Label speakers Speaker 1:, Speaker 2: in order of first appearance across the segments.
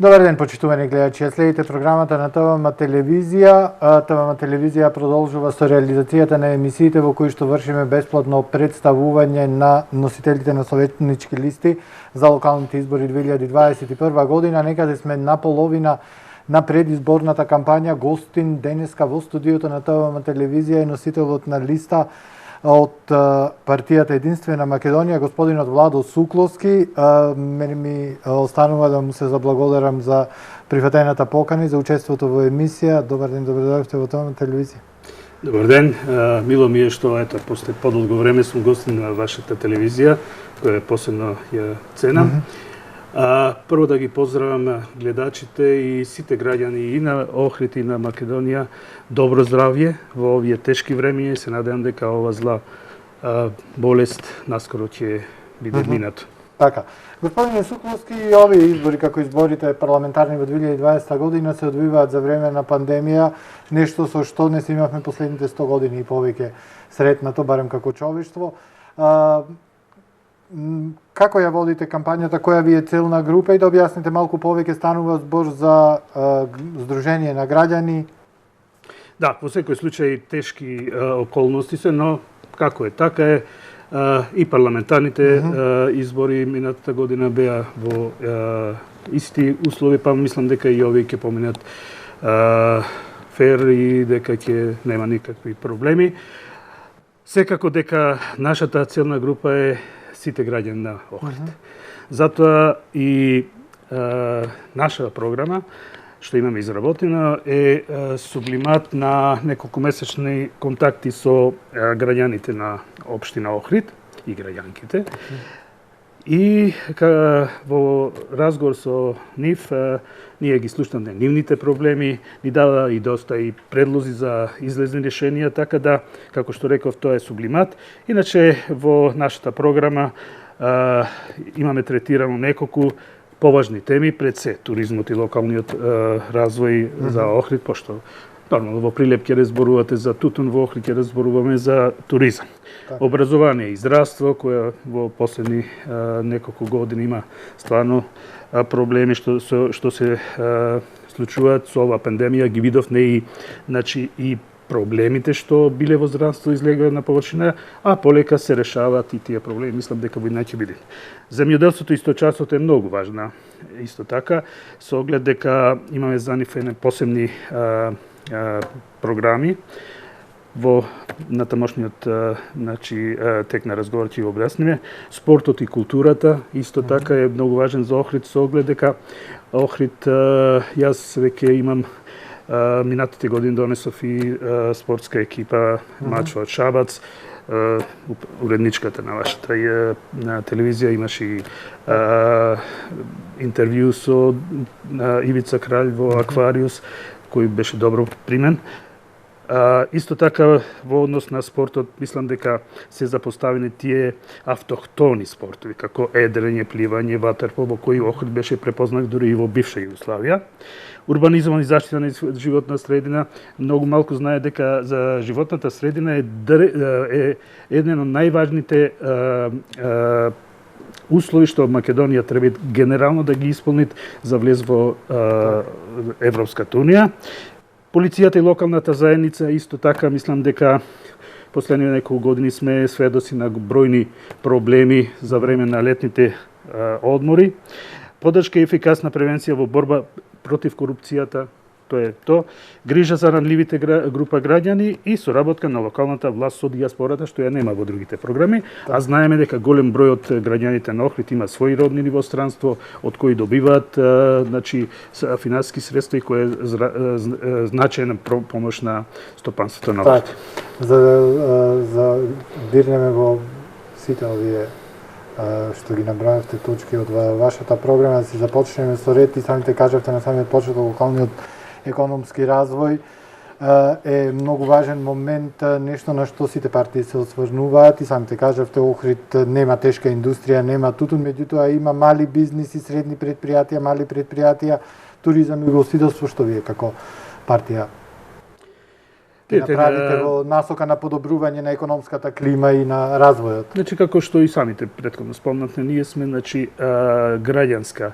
Speaker 1: Добар ден, почитувани гледачи. Ја следите програмата на ТВМ телевизија. ТВМ телевизија продолжува со реализацијата на емисиите во кои што вршиме бесплатно представување на носителите на советнички листи за локалните избори 2021 година. Некаде сме на половина на предизборната кампања. Гостин денеска во студиото на ТВМ телевизија е носителот на листа од партијата Единствена Македонија, господинот Владо Сукловски. Мене ми останува да му се заблагодарам за прифатената покана и за учеството во емисија. Добар ден, добредојавте во ТВМ телевизија.
Speaker 2: Добар ден, мило ми е што после подолго време сум гостин на вашата телевизија, која посебно ја ценам. Прво да ги поздравам гледачите и сите граѓани и на Охрид и на Македонија. Добро здравје во овие тешки времиња и се надевам дека ова зла болест наскоро ќе биде минато.
Speaker 1: Така. Господине Сукловски, овие избори, како изборите парламентарни во 2020 година, се одвиваат за време на пандемија, нешто со што не се имавме последните 100 години и повеќе сретнато, барем како човештво. Како ја водите кампањата, која ви е целна група и да објасните малку повеќе, станува збор за Сдружение на граѓани?
Speaker 2: Да, во секој случај тешки околности се, но како е, така е. И парламентарните избори минатата година беа во исти услови, па мислам дека и овие ќе поминат фер и дека ќе нема никакви проблеми. Секако дека нашата целна група е сите граѓани на Охрид. Затоа и наша програма, што имаме изработена, е сублимат на неколку месечни контакти со граѓаните на општина Охрид и граѓанките. И во разговор со нив, ние ги слушнаме нивните проблеми, ни дава и доста и предлози за излезни решенија, така да, како што реков, тоа е сублимат. Иначе, во нашата програма имаме третирано неколку поважни теми, пред се туризмот и локалниот развој за Охрид, пошто нормално во Прилеп ќе разборувате за тутун, во Охрид ќе разборуваме за туризам. Образование и здравство, која во последни неколку години има стварно проблеми што се случуваат со оваа пандемија, ги видовме и значи и проблемите што биле во здравство излегаа на површина, а полека се решаваат и тие проблеми, мислам дека во ќе биде. Земјоделството и стоčarството е многу важна исто така, со оглед дека имаме за нив посебни програми. Во натамошниот значи тек на разговор ќе го објасниме. Спортот и културата исто така е многу важен за Охрид, со оглед дека Охрид јас веќе имам минатите години донесов и спортска екипа мачо од Шабац. Уредничката на вашата на телевизија имаше и интервју со Ивица Кралј во Аквариус, кој беше добро примен. Исто така во однос на спортот, мислам дека се запоставени тие автохтони спортови, како едрење, пливање, ватерпол, во кои Охрид беше препознат дури и во бивша Југославија. Урбанизмот и заштита на животна средина, многу малку знае дека за животната средина е еден од најважните услови што Македонија треба генерално да ги исполнит за влез во Европската унија. Полицијата и локалната заедница исто така, мислам дека последните неколку години сме сведоци на бројни проблеми за време на летните одмори. Поддршка и ефикасна превенција во борба против корупцијата, тоа е то, грижа за ранливите група граѓани и соработка на локалната власт со дијаспората, што ја нема во другите програми, а знаеме дека голем број од граѓаните на Охрид има своји роднини во странство, од кои добиваат значи финансиски средства и кои е значајна помош на стопанството на Охрид.
Speaker 1: За дирнеме во сите овие што ги набрававте точки од вашата програма, да си започнеме со ред и самите кажавте на самиот почеток, локалниот економски развој е многу важен момент, нешто на што сите партии се осврнуваат и самите кажавте, Охрид нема тешка индустрија, нема тутун, меѓутоа има мали бизниси, средни предпријатија, мали предпријатија, туризам и гостителство, што вие како партија ќе направите во насока на подобрување на економската клима и на развојот?
Speaker 2: Значи, како што и самите претходно спомнавте, ние сме граѓанска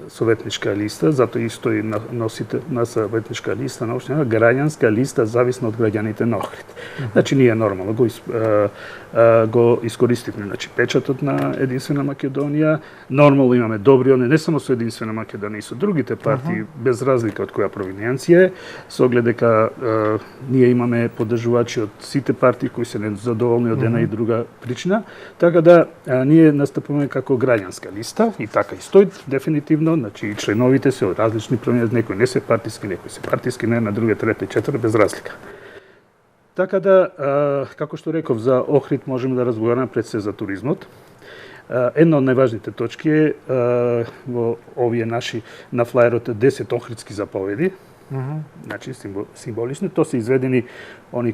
Speaker 2: советничка листа, затоа и стои носите на советничка листа на општина, граѓанска листа зависно од граѓаните на Охрид. Значи ние нормално го искористивме, значи печатот на Единствена Македонија, нормално имаме добри односи не само со Единствена Македонија, и со другите партии без разлика од која провиненција е, со оглед дека ние имаме поддржувачи од сите партии кои се незадоволни од една и друга причина, така да ние настапуваме како граѓанска листа и така и стои дефинитивно, значи и членовите се од различни провиненции, некои не се партиски, некои се партиски, не на друга, трета и четврта без разлика. Така да, како што реков, за Охрид можеме да разговараме пред се за туризмот. Една од најважните точки е во овие наши на флаерот 10 охридски заповеди, значи символични, то се изведени они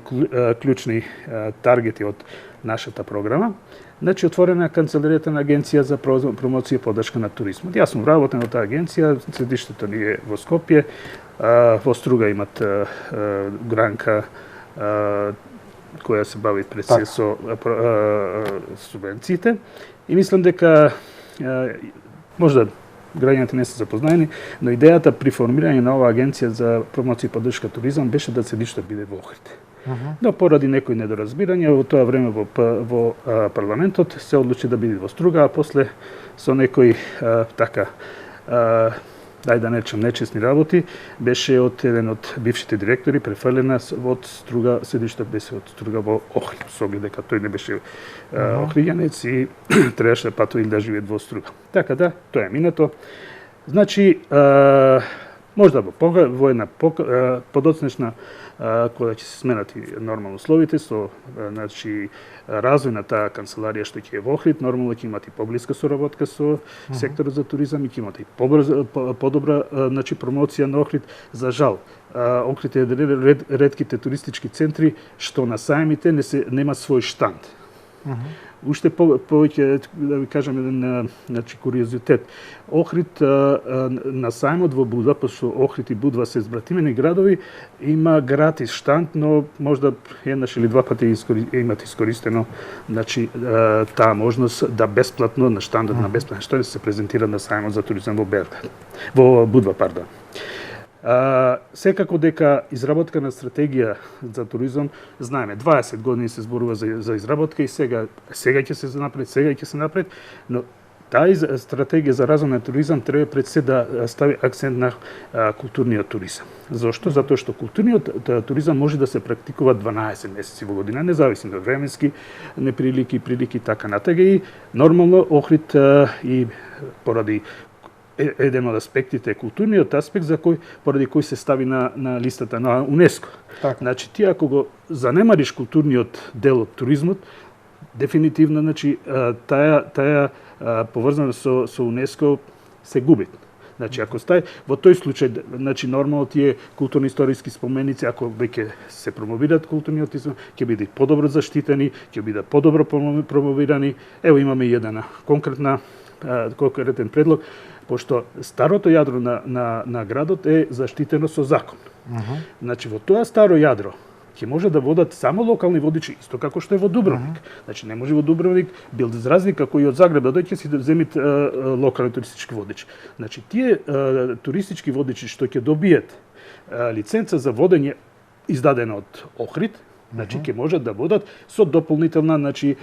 Speaker 2: клучни таргети од нашата програма. Значи отворена канцеларијата на Агенција за промоција и поддршка на туризмот. Јас сум вработен во таа агенција, седиштето ни е во Скопје, во Струга имат гранка која се бави пред се со субвенциите. И мислам дека можда граѓаните не се запознаени, но идејата при формирање на оваа агенција за промоција и поддршка туризам беше да седиштето биде во Охрид. Но поради некои недоразбирања во тоа време во парламентот се одлучи да биде во Струга, а после со некои дај да нечем нечесни работи, беше од еден од бившите директори префрлена од Струга, седиште беше од Струга во Охрид, со оглед дека тој не беше охриѓанец и требаше да патува или да живее во Струга. Така да, тоа е минато. Значи, можда во една подоцнешна кога ќе се сменат нормално условите со значи развој на таа канцеларија што ќе е во Охрид, нормално ќе имате и поблиска соработка со секторот за туризам и ќе имате и подобра значи промоција на Охрид. За жал, Охрид е ретките туристички центри што на сајмите нема свој штанд. Уште повеќе, да ви кажам, еден значи, куриозитет. Охрид на сајмот во Будва, пошто Охрид и Будва се збратимени градови, има гратис штанд, но можда еднаш или два пати имат искористено значи, таа можност да бесплатно на штандот на бесплатен штанд се презентира на сајмот за туризам во Будва, пардон. Секако дека изработка на стратегија за туризам, знаеме, 20 години се зборува за изработка и сега ќе се напред, но таа стратегија за развој на туризам треба пред се да стави акцент на културниот туризам. Зошто? Затоа што културниот туризам може да се практикува 12 месеци во година, независно од временски неприлики, прилики, така натаму. И нормално Охрид и поради еден од аспектите е културниот аспект поради кој се стави на листата на УНЕСКО. Значи ти ако го занемариш културниот дел од туризмот, дефинитивно значи таа поврзана со УНЕСКО се губи. Значи ако стај во тој случај, значи нормално тие културно-историски споменици ако веќе се промовираат културниот туризам, ќе бидат подобро заштитени, ќе бидат подобро промовирани. Ево имаме еден конкретен предлог, пошто старото јадро на градот е заштитено со закон. Значи во тоа старо јадро ќе може да водат само локални водичи, исто како што е во Дубровник. Значи не може во Дубровник, без разлика кој од Загреб да дојде си да земит локални туристички водичи. Значи тие туристички водичи што ќе добијат лиценца за водење издадена од Охрид, значи ќе можат да водат со дополнителна значи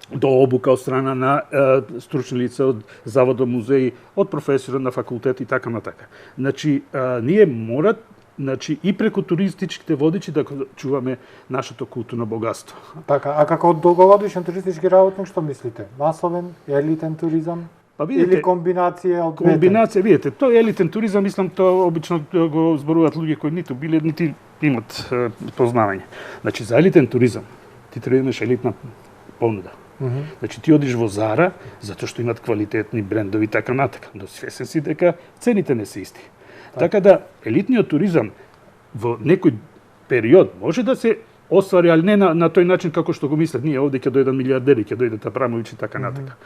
Speaker 2: до обука од страна на стручни лица од заводот музеи, од професори на факултет и така натака. Значи ние морат значи и преку туристичките водичи да чуваме нашето културно богатство.
Speaker 1: Така, а како долгогодишен туристички работник што мислите? Масовен, елитен туризам?
Speaker 2: Па видите,
Speaker 1: или комбинација од
Speaker 2: комбинација, видите, тој елитен туризам, мислам, тоа обично го зборуваат луѓе кои ниту биле, нити имат познавање. Значи за елитен туризам ти треба да имаш елитна понуда. Значи ти одиш во Зара затоа што имат квалитетни брендови и така натака, но свесен си дека цените не се исти. Така да елитниот туризам во некој период може да се оствари, али не на тој начин како што го мислат ние овде ќе дојдат милиардери, ќе дојдат Абрамовиќ и така натака.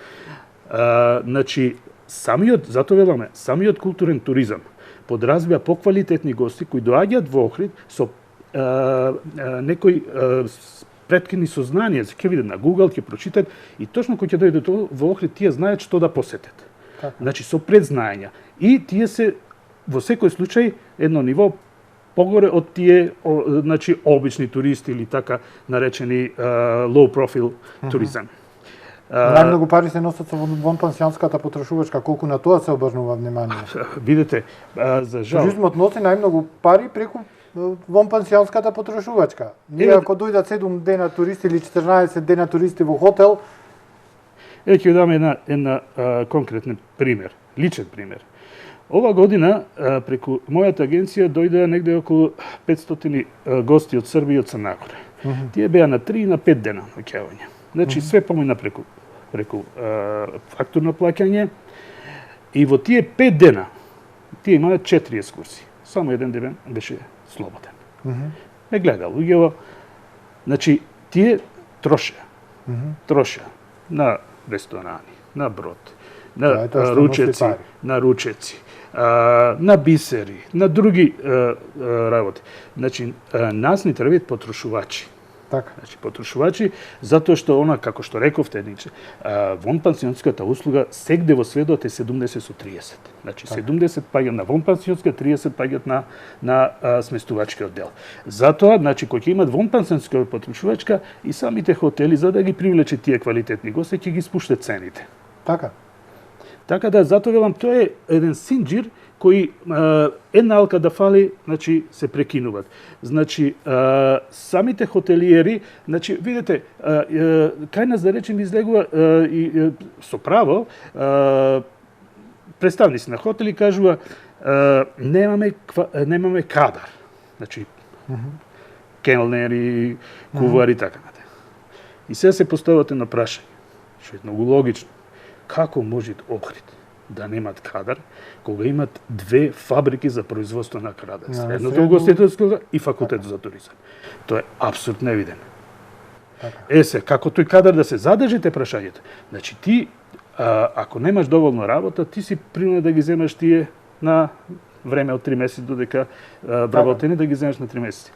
Speaker 2: Значи затоа веламе, самиот културен туризам подразбива поквалитетни гости кои доаѓаат во Охрид со некој преткини сознание, ќе видат на Google, ќе прочитат и точно кога ќе дојдат во Охрид, тие знаат што да посетат.
Speaker 1: Така.
Speaker 2: Значи со предзнаења. И тие се во секој случај едно ниво погоре од тие значи обични туристи или така наречени low profile туризам.
Speaker 1: Најмногу пари се носат со вонпансионската потрошувачка, колку на тоа се обрнува внимание?
Speaker 2: Видете, за жал.
Speaker 1: Туризмот носи најмногу пари преку вонпансионската потрошувачка. Ние ако дојдат 7 дена туристи или 14 дена туристи во хотел,
Speaker 2: ќе ви дам една конкретен пример, личен пример. Ова година преку мојата агенција дојдоа негде околу 500 гости од Србија и од Црна Гора. Тие беа на 3 и на 5 дена ноќевање. Значи све помина преку фактурно плаќање и во тие 5 дена тие имаа 4 екскурзии. Само еден ден беше слободен. Ме гледа луѓево, значи тие троше на ресторани, на брод, на ручеци, на бисери, на други работи. Значи, нас ни требаат потрошувачи.
Speaker 1: Така.
Speaker 2: Значи, потрошувачи, затоа што она, како што рековте, вонпансионската услуга сегде во светот е 70 со 30. Значи, 70 паѓа на вонпансионска, 30 паѓат на сместувачкиот дел. Затоа, значи, кој ќе имат вонпансионска потрошувачка, и самите хотели, за да ги привлече тие квалитетни гости, ќе ги спуштат цените.
Speaker 1: Така.
Speaker 2: Така да, затоа велам, тоа е еден синџир кои една алка да фали, значи се прекинуваат. Значи самите хотелиери, значи видите, кај нас да речем излегува и со право представници на хотели кажува немаме кадар. Значи келнери, кувари така натаму. И сега се поставувате на прашање, што е многу логично. Како може Охрид да немат кадар, кога имат 2 фабрики за производство на кадар? Средното угостителско и факултет за туризам. Тоа е апсурд невиден. Се, како тој кадар да се задржи, те прашањето? Значи ти, ако немаш доволно работа, ти си принуден да ги земаш тие на време од 3 месеци додека вработени, да ги земаш на 3 месеци.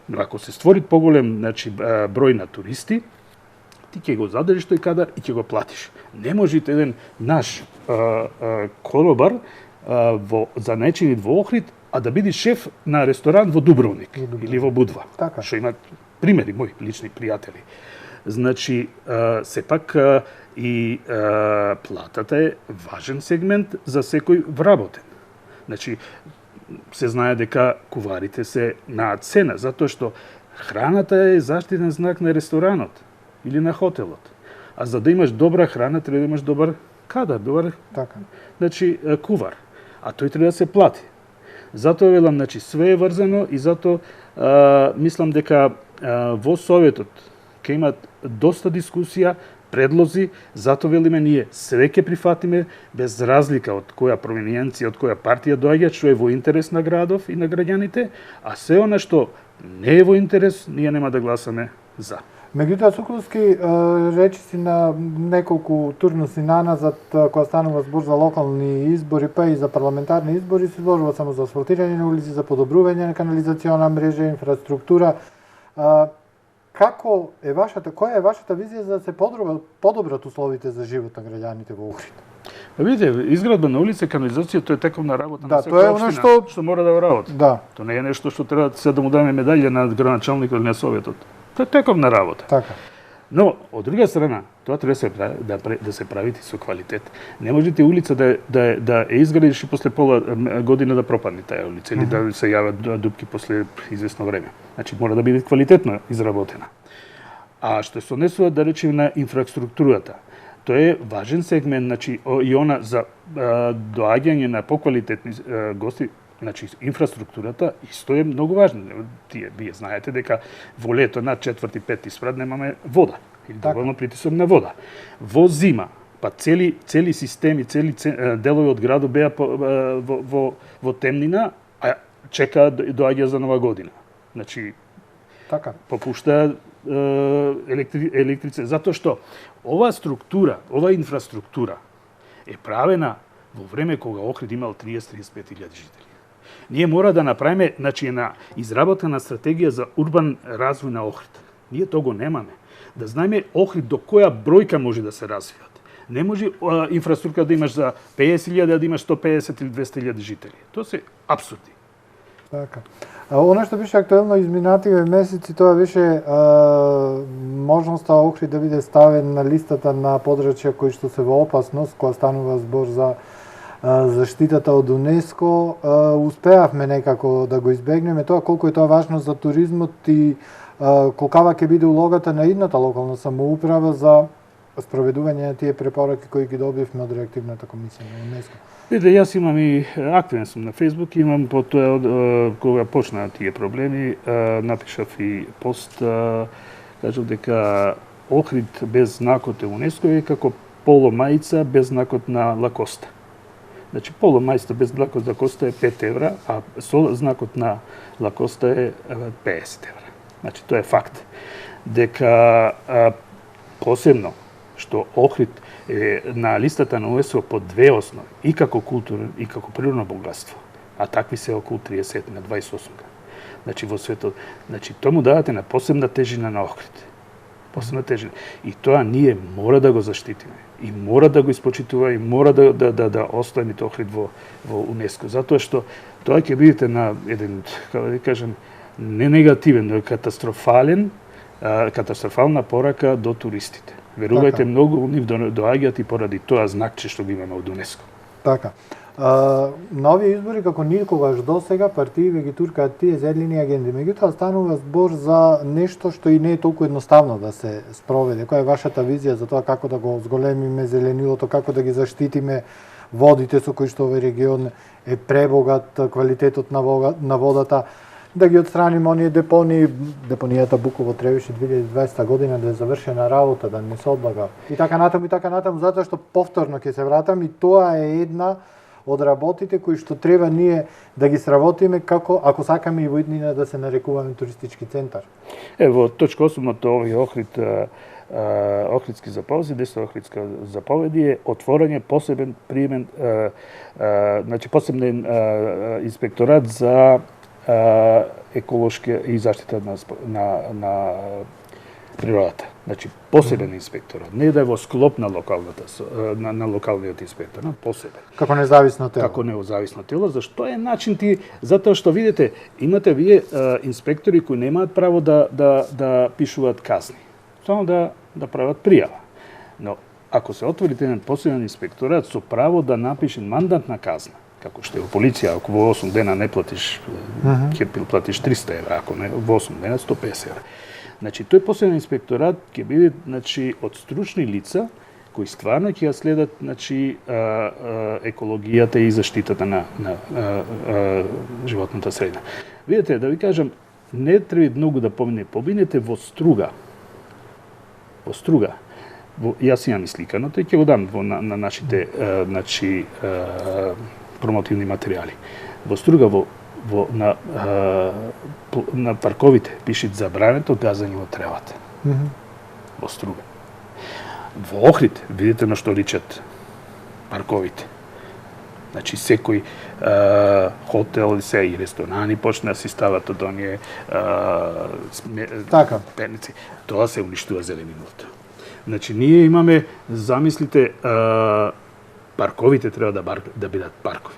Speaker 2: Но ако се створи поголем, значи, број на туристи, ти ќе го задржиш тој кадар и ќе го платиш. Не можете еден наш коробар за нечинит во Охрид, а да биде шеф на ресторан во Дубровник или во Будва.
Speaker 1: Така.
Speaker 2: Што имат примери мои лични пријатели. Значи, сепак и платата е важен сегмент за секој вработен. Значи, се знае дека куварите се на цена, затоа што храната е заштитен знак на ресторанот или на хотелот. А за да имаш добра храна, треба да имаш добар кадар, добар значи, кувар. А тој треба да се плати. Затоа велам, значи, све е врзано и затоа мислам дека во Советот ќе имат доста дискусија, предлози, затоа велиме ние све ќе прифатиме без разлика од која провиниенција, од која партија доаѓа, што е во интерес на градов и на граѓаните, а се она што не е во интерес, ние нема да гласаме за.
Speaker 1: Меѓутоа, Соколовски речи си на неколку турнуси наназад, кога станува збор за локални избори, па и за парламентарни избори, се изложува само за асфалтирање на улици, за подобрување на канализациона мрежа, инфраструктура. Која е вашата визија за да се подобрат условите за живот на граѓаните во Охрид?
Speaker 2: Видите, изградба на улица, канализација, тоа е тековна работа на
Speaker 1: секоја
Speaker 2: општина, што мора да го работи.
Speaker 1: Да.
Speaker 2: Тоа не е нешто што треба да му дадеме медаља на градоначалникот или на Советот. Тоа е тековна работа.
Speaker 1: Така.
Speaker 2: Но, од друга страна, тоа треба да се правите со квалитет. Не можете улица да ја изградиш и после пола година да пропадне таа улица или да се јават дупки после известно време. Значи, мора да биде квалитетно изработена. А што се однесува, да речем, на инфраструктурата, тоа е важен сегмент, значи, и она за доаѓање на поквалитетни гости. Значи, инфраструктурата исто е многу важна. Вие знаете дека во лето над 4-5 спрат немаме вода или доволно притисок на вода. Во зима, па цели системи, цели делови од градот беа во темнина, а чека доаѓа за нова година. Значи, попушта електрице, затоа што оваа структура, оваа инфраструктура е правена во време кога Охрид имал 30-35 илјади жители. Ние мора да направиме, значи, една изработена стратегија за урбан развој на Охрид. Ние то го немаме. Да знаеме Охрид до која бројка може да се развијат. Не може инфраструктура да имаш за 50.000, да имаш 150 или 200.000 жители. Тоа се апсурди.
Speaker 1: Така. Оно што беше актуелно изминативе месеци, тоа беше можноста Охрид да биде ставен на листата на подрачја кои што се во опасност, кога станува збор за заштитата од УНЕСКО. Успеавме некако да го избегнеме тоа, колку е тоа важно за туризмот и колкава ќе биде улогата на идната локална самоуправа за спроведување на тие препораки кои ги добивме од реактивната комисија на УНЕСКО.
Speaker 2: Видите, јас имам и активен сум на Facebook, имам потоа кога почнаа тие проблеми, напишав и пост, кажав дека Охрид без знакот е УНЕСКО е како поло мајца без знакот на Лакоста. Значи, поло мајца без знакот на Лакоста е 5 евра, а со знакот на Лакоста е 50 евра. Значи, тоа е факт. Дека посебно што Охрид е на листата на УНЕСКО по две основи, и како културен, и како природно богатство. А такви се околу 30 на 28. Значи, во светот, значи, тоа му давате на посебна тежина на Охрид. Посебна тежина. И тоа ние мора да го заштитиме. И мора да го испочитува, и мора да остави Охрид во УНЕСКО. Затоа што тоа ќе бидете на еден, како да кажем, не негативен, но катастрофална порака до туристите. Верувајте, многу нив доаѓаат и поради тоа знакче што го имаме од УНЕСКО.
Speaker 1: Така. На овие избори, како никогаш досега, партиите ги туркаат тие зелени агенди. Меѓутоа станува збор за нешто што и не е толку едноставно да се спроведе. Која е вашата визија за тоа како да го зголемиме зеленилото, како да ги заштитиме водите со кои што овој регион е пребогат, квалитетот на водата, да ги отстраниме оние депонии, депонијата Буково требаше 2020 година да е завршена работа, да не се одлага. И така натаму, затоа што повторно ќе се вратам и тоа е една од работите кои што треба ние да ги сработиме како ако сакаме и во иднина да се нарекуваме туристички центар.
Speaker 2: Во точка 8 овој Охридски заповеди, 10 Охридска заповеди е отворање посебен приемен, значи посебен инспекторат за еколошка и заштита на природата. Значи посебен инспекторат, не да е во склоп на локалниот инспектор, но посебен.
Speaker 1: Како независно тело.
Speaker 2: Како независно тело, зашто е начин затоа што видите, имате вие инспектори кои немаат право да пишуваат казни, само да прават пријава. Но ако се отворите еден посебен инспекторат со право да напише мандатна казна, како што е во полиција, ако во 8 дена не платиш, ќе платиш 300 евра, ако не во 8 дена 150 евра. Значи, тој посебен инспекторат ќе биде од стручни лица кои стварно ќе ја следат екологијата и заштитата на животната средина. Видите, да ви кажам, не треба многу да поминете во Струга. Во Струга. Јас имам и сликаното и ќе го дам на нашите промотивни материјали. Во Струга, на парковите пишат забрането газење во тревата. Во Струга. Во Охрид, видите на што личат парковите. Значи, секој хотел и ресторани почна да си стават од оние перници. Тоа се уништува зелениното. Значи, ние имаме, замислите, парковите треба да бидат паркови.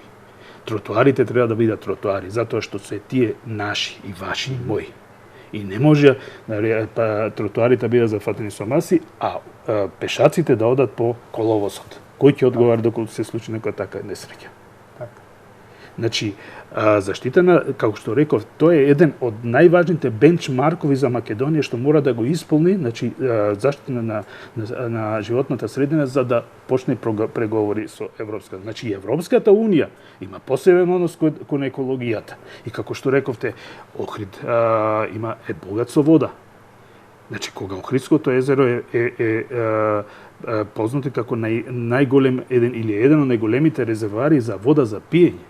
Speaker 2: Тротоарите треба да бидат тротоари, затоа што се тие наши и ваши и мои. И не може тротоарите бидат зафатени со маси, а пешаците да одат по коловозот. Кој ќе одговара доколку се случи некоја така несреќа? Значи, заштита на, како што реков, тоа е еден од најважните бенчмаркови за Македонија што мора да го исполни, значи заштита на животната средина за да почне преговори со Европската. Значи, Европската унија има посебен однос кон екологијата. И како што рековте, Охрид има богат со вода. Значи, кога Охридското езеро е познато како најголем еден од најголемите резервоари за вода за пиење.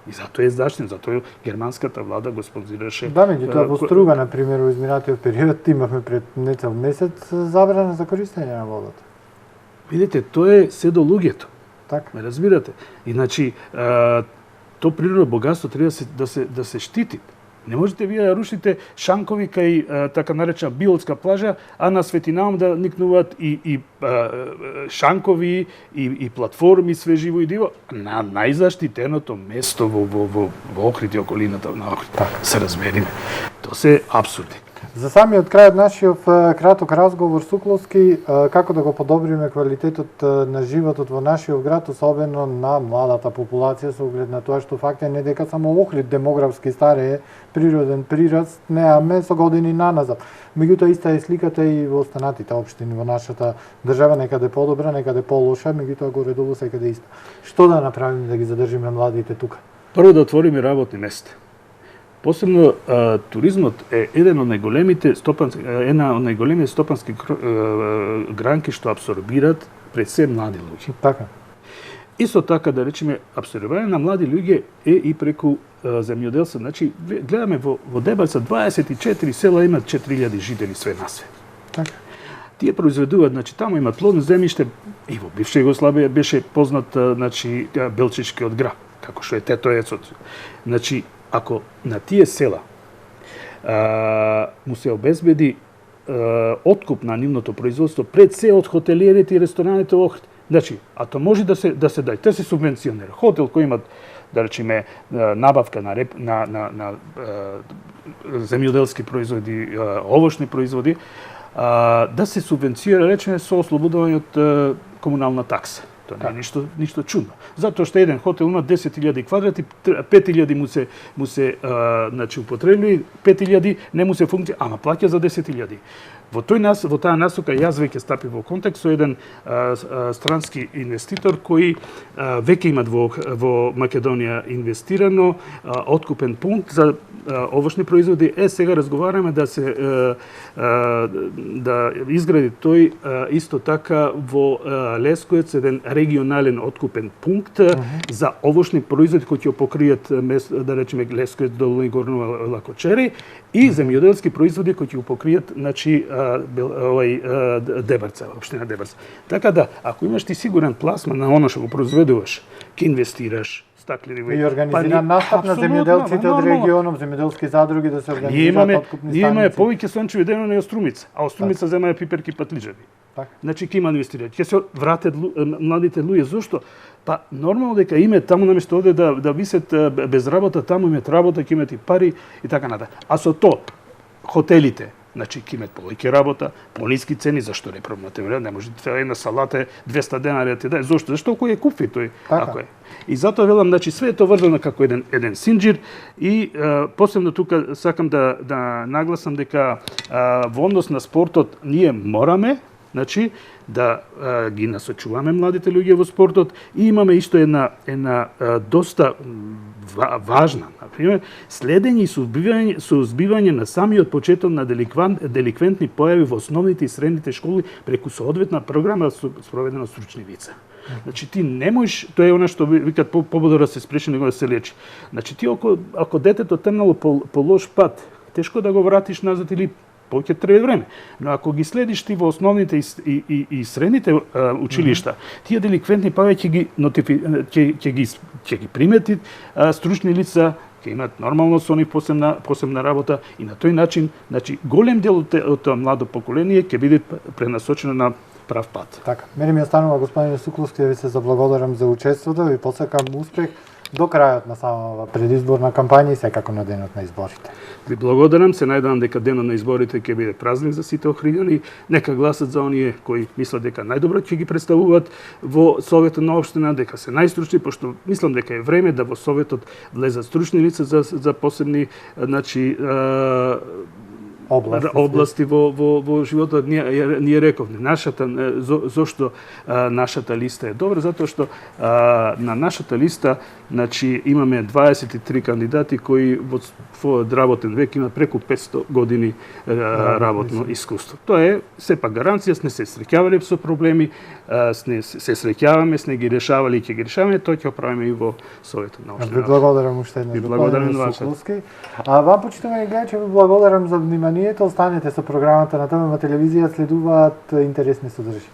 Speaker 2: И затоа е заштитен, затоа германската влада го спонзираше.
Speaker 1: Да, меѓутоа во Струга, например, во изминатиот период имавме пред нецел месец забрана за користење на водата.
Speaker 2: Видите, тоа е се до луѓето.
Speaker 1: Така.
Speaker 2: Ме разбирате? Иначи, то природно богатство треба да се штити. Не можете вие да рушите шанкови кај така наречена Биолска плажа, а на светинаум да никнуваат и шанкови и платформи све живо и диво на најзаштитеното место во Охрид и околината на Охрид. Се разбериме. Тоа се апсурди.
Speaker 1: За самиот крај од нашиот краток разговор Сукловски, како да го подобриме квалитетот на животот во нашиот град, особено на младата популација, со оглед на тоа што факт е не дека само Охрид демографски старее, природен прираст неаме со години наназад. Меѓутоа иста е сликата и во останатите општини во нашата држава, некаде подобра, некаде полоша, меѓутоа горе-долу секаде иста. Што да направиме да ги задржиме младите тука?
Speaker 2: Прво да отвориме работни места. Посебно туризмот е една од најголемите стопански гранки што абсорбираат пред се млади луѓе.
Speaker 1: Така.
Speaker 2: Исто така да речеме абсорбирање на млади луѓе е и преку земјоделство. Значи гледаме во Дебарца 24 села имаат 4000 жители све на све.
Speaker 1: Така.
Speaker 2: Тие произведуваат, значи таму имаат плодно земјиште и во бивша Југославија беше познат значи Белчичкиот град, како што е Тетоецот. Значи ако на тие села му се обезбеди откуп на нивното производство пред се од хотелиерите и рестораните во Охрид, значи, а тоа може да се дај, те се субвенционира. Хотел кој имат, да речеме, набавка на земјоделски производи, овошни производи, да се субвенцира, речеме, со ослободување од комунална такса. Тоа не е ништо чудно. Затоа што еден хотел има 10.000 квадрати, 5.000 му се значи употребни, 5.000 не му се функција, ама плаќа за 10.000. Во таа насока јас веќе стапив во контакт со еден странски инвеститор кој веќе имат во Македонија инвестирано откупен пункт за овошни производи. Сега разговараме да изгради тој исто така во Лесковец еден регионален откупен пункт за овошни производи кои ќе покријат да речеме Лесковец, Долна и Горна Лакочери и земјоделски производи кои ќе покријат значи Дебарца, општина Дебарца. Така да, ако имаш ти сигурен пласман на оно што го произведуваш, ќе инвестираш,
Speaker 1: и организиран настап на земјоделците од регионот, земјоделски задруги да се организираат откупни станици.
Speaker 2: Ние имаме повеќе сончеви денови на Острумица, а Острумица земаја пиперки патлиџави. Значи ќе има инвестирање, ќе се вратат младите луѓе. Зошто? Па нормално дека име таму наместо овде да висат без работа, таму имаат работа, ќе имаат и пари и така натаму. А со тоа хотелите, значи ќе имаат повеќе работа, пониски цени, зашто не пробнате, не може една салата 200 денари да ти даде. Зошто? Зашто кој е купи тој? Ако е. И затоа велам, значи све е тоа врзано како еден синџир и посебно тука сакам да нагласам дека во однос на спортот ние мораме значи да ги насочуваме младите луѓе во спортот и имаме исто една доста важна, например, следење и соузбивање на самиот почеток на деликвентни појави во основните и средните школи преку соодветна програма спроведена од стручни лица. Значи ти не можеш, тоа е она што викаат пободро да се спречи него да се лечи. Значи ти ако детето тргнало по лош пат, тешко да го вратиш назад или повеќе треба време. Но ако ги следиш ти во основните и средните училишта, тие деликвентни појави ќе ги примети стручни лица, ќе имаат нормално со нив посебна работа и на тој начин, значи голем дел од тоа младо поколение ќе биде пренасочено на прав пат.
Speaker 1: Така, мене ми останува господине Сукловски да ви се заблагодарам за учеството, да ви посакам успех до крајот на самава предизборна кампања и секако на денот на изборите.
Speaker 2: Ви благодарам, се најдам дека денот на изборите ќе биде празник за сите охриѓани, нека гласат за оние кои мислат дека најдобро ќе ги представуваат во Советот на општина, дека се најстручни, пошто мислам дека е време да во Советот влезат стручни лица за посебни, значи, области во животот. Ние рековме, зошто нашата листа е добра, затоа што на нашата листа значи имаме 23 кандидати кои во својот работен век имаат преку 500 години работно искуство. Тоа е сепак гаранција, сме се среќавале со проблеми, се среќаваме, сме ги решавали и ќе ги решаваме, тоа ќе правиме и во Советот на општина.
Speaker 1: Ви благодарам уште еднаш.
Speaker 2: Ви благодарам на вас.
Speaker 1: Вам, почитувани гледачи, ви благодарам за вниманието. Останете со програмата на ТВМ телевизија, следуваат интересни содржини.